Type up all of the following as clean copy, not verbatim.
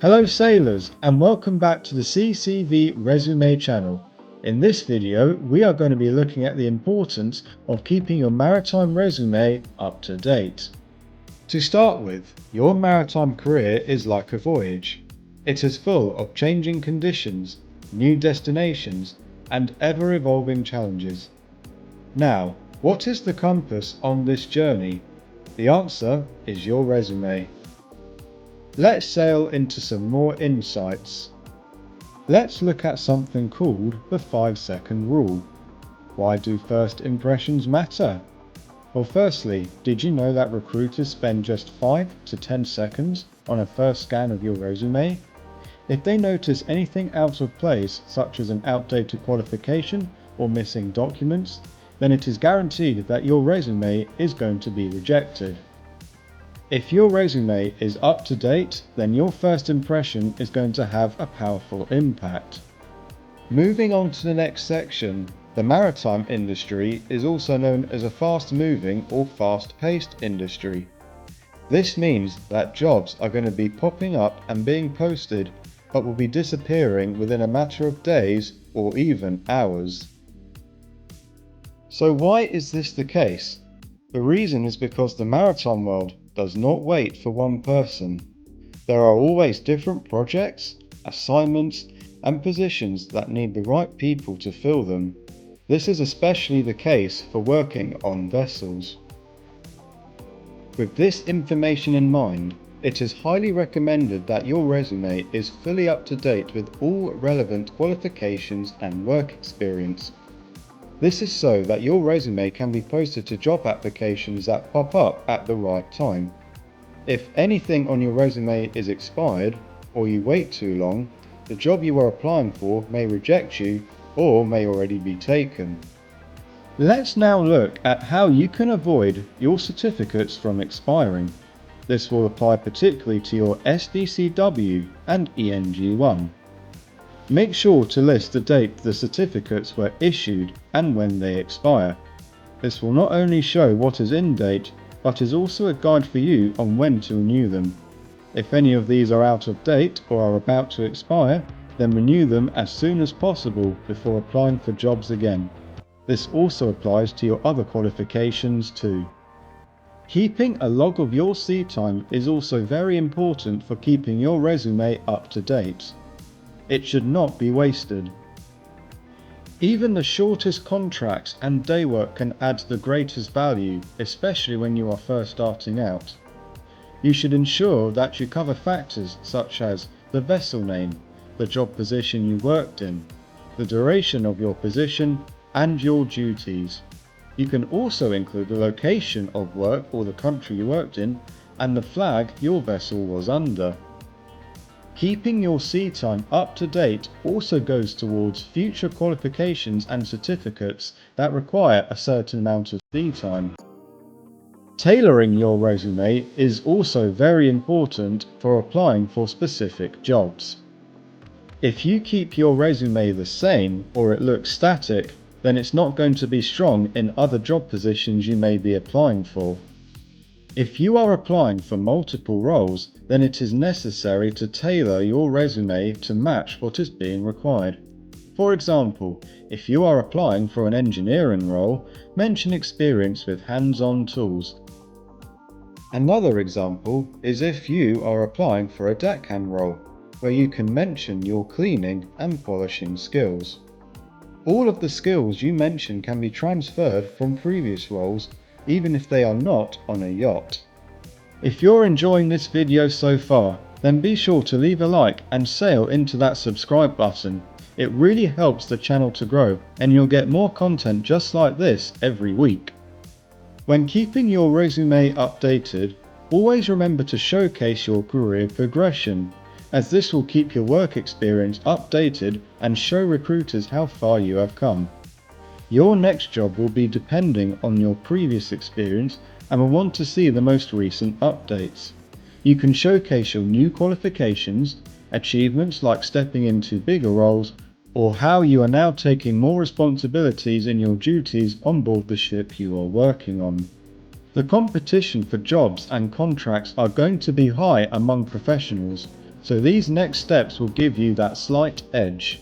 Hello sailors, and welcome back to the SeaCV resume channel. In this video we are going to be looking at the importance of keeping your maritime resume up to date. To start with, your maritime career is like a voyage. It is full of changing conditions, new destinations, and ever-evolving challenges. Now, what is the compass on this journey? The answer is your resume. Let's sail into some more insights. Let's look at something called the 5-second rule. Why do first impressions matter? Well, firstly, did you know that recruiters spend just 5 to 10 seconds on a first scan of your resume? If they notice anything out of place, such as an outdated qualification or missing documents, then it is guaranteed that your resume is going to be rejected. If your resume is up to date, then your first impression is going to have a powerful impact. Moving on to the next section, the maritime industry is also known as a fast-moving or fast-paced industry. This means that jobs are going to be popping up and being posted, but will be disappearing within a matter of days or even hours. So why is this the case? The reason is because the maritime world does not wait for one person. There are always different projects, assignments, and positions that need the right people to fill them. This is especially the case for working on vessels. With this information in mind, it is highly recommended that your resume is fully up to date with all relevant qualifications and work experience. This is so that your resume can be posted to job applications that pop up at the right time. If anything on your resume is expired, or you wait too long, the job you are applying for may reject you or may already be taken. Let's now look at how you can avoid your certificates from expiring. This will apply particularly to your SDCW and ENG1. Make sure to list the date the certificates were issued and when they expire. This will not only show what is in date, but is also a guide for you on when to renew them. If any of these are out of date or are about to expire, then renew them as soon as possible before applying for jobs again. This also applies to your other qualifications too. Keeping a log of your sea time is also very important for keeping your resume up to date. It should not be wasted. Even the shortest contracts and day work can add the greatest value, especially when you are first starting out. You should ensure that you cover factors such as the vessel name, the job position you worked in, the duration of your position, and your duties. You can also include the location of work or the country you worked in, and the flag your vessel was under. Keeping your sea time up to date also goes towards future qualifications and certificates that require a certain amount of sea time. Tailoring your resume is also very important for applying for specific jobs. If you keep your resume the same or it looks static, then it's not going to be strong in other job positions you may be applying for. If you are applying for multiple roles, then it is necessary to tailor your resume to match what is being required. For example, if you are applying for an engineering role, mention experience with hands-on tools. Another example is if you are applying for a deckhand role, where you can mention your cleaning and polishing skills. All of the skills you mention can be transferred from previous roles, even if they are not on a yacht. If you're enjoying this video so far, then be sure to leave a like and sail into that subscribe button. It really helps the channel to grow, and you'll get more content just like this every week. When keeping your resume updated, always remember to showcase your career progression, as this will keep your work experience updated and show recruiters how far you have come. Your next job will be depending on your previous experience and will want to see the most recent updates. You can showcase your new qualifications, achievements like stepping into bigger roles, or how you are now taking more responsibilities in your duties on board the ship you are working on. The competition for jobs and contracts are going to be high among professionals, So these next steps will give you that slight edge.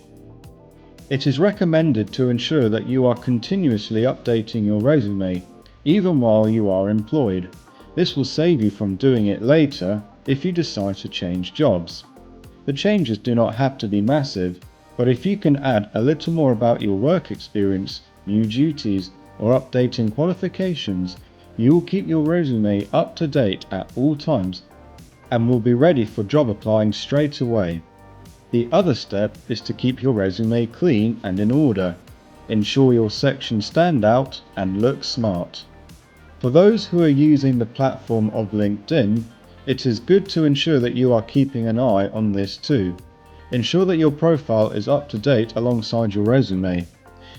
It is recommended to ensure that you are continuously updating your resume, even while you are employed. This will save you from doing it later if you decide to change jobs. The changes do not have to be massive, but if you can add a little more about your work experience, new duties, or updating qualifications, you will keep your resume up to date at all times and will be ready for job applying straight away. The other step is to keep your resume clean and in order. Ensure your sections stand out and look smart. For those who are using the platform of LinkedIn, it is good to ensure that you are keeping an eye on this too. Ensure that your profile is up to date alongside your resume.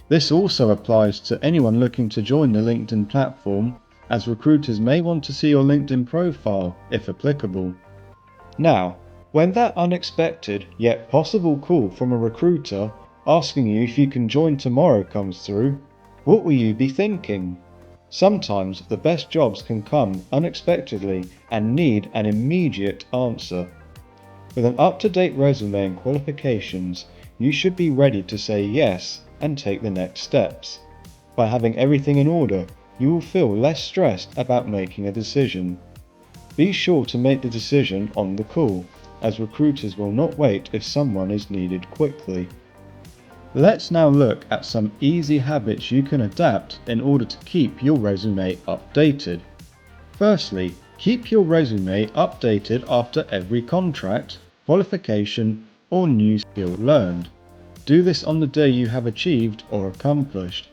This also applies to anyone looking to join the LinkedIn platform, as recruiters may want to see your LinkedIn profile if applicable. Now, when that unexpected yet possible call from a recruiter asking you if you can join tomorrow comes through, what will you be thinking? Sometimes the best jobs can come unexpectedly and need an immediate answer. With an up-to-date resume and qualifications, you should be ready to say yes and take the next steps. By having everything in order, you will feel less stressed about making a decision. Be sure to make the decision on the call, as recruiters will not wait if someone is needed quickly. Let's now look at some easy habits you can adapt in order to keep your resume updated. Firstly, keep your resume updated after every contract, qualification, or new skill learned. Do this on the day you have achieved or accomplished.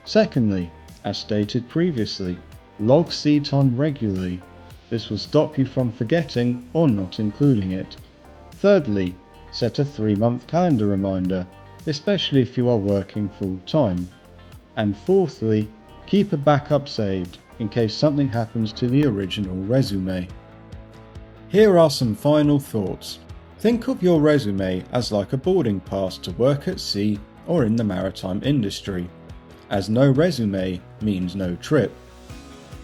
Secondly, as stated previously, log sea time regularly. This will stop you from forgetting or not including it. Thirdly, set a 3-month calendar reminder, especially if you are working full-time. And fourthly, keep a backup saved in case something happens to the original resume. Here are some final thoughts. Think of your resume as like a boarding pass to work at sea or in the maritime industry, as no resume means no trip.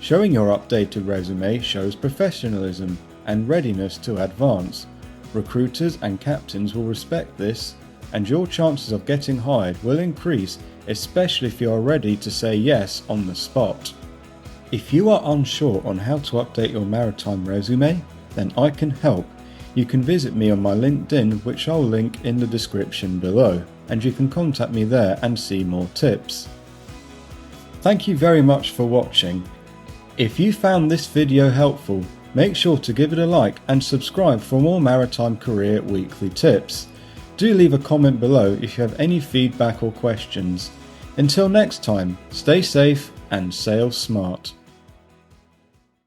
Showing your updated resume shows professionalism and readiness to advance. Recruiters and captains will respect this, and your chances of getting hired will increase, especially if you are ready to say yes on the spot. If you are unsure on how to update your maritime resume, then I can help. You can visit me on my LinkedIn, which I'll link in the description below, and you can contact me there and see more tips. Thank you very much for watching. If you found this video helpful, make sure to give it a like and subscribe for more maritime career weekly tips. Do leave a comment below if you have any feedback or questions. Until next time, stay safe and sail smart.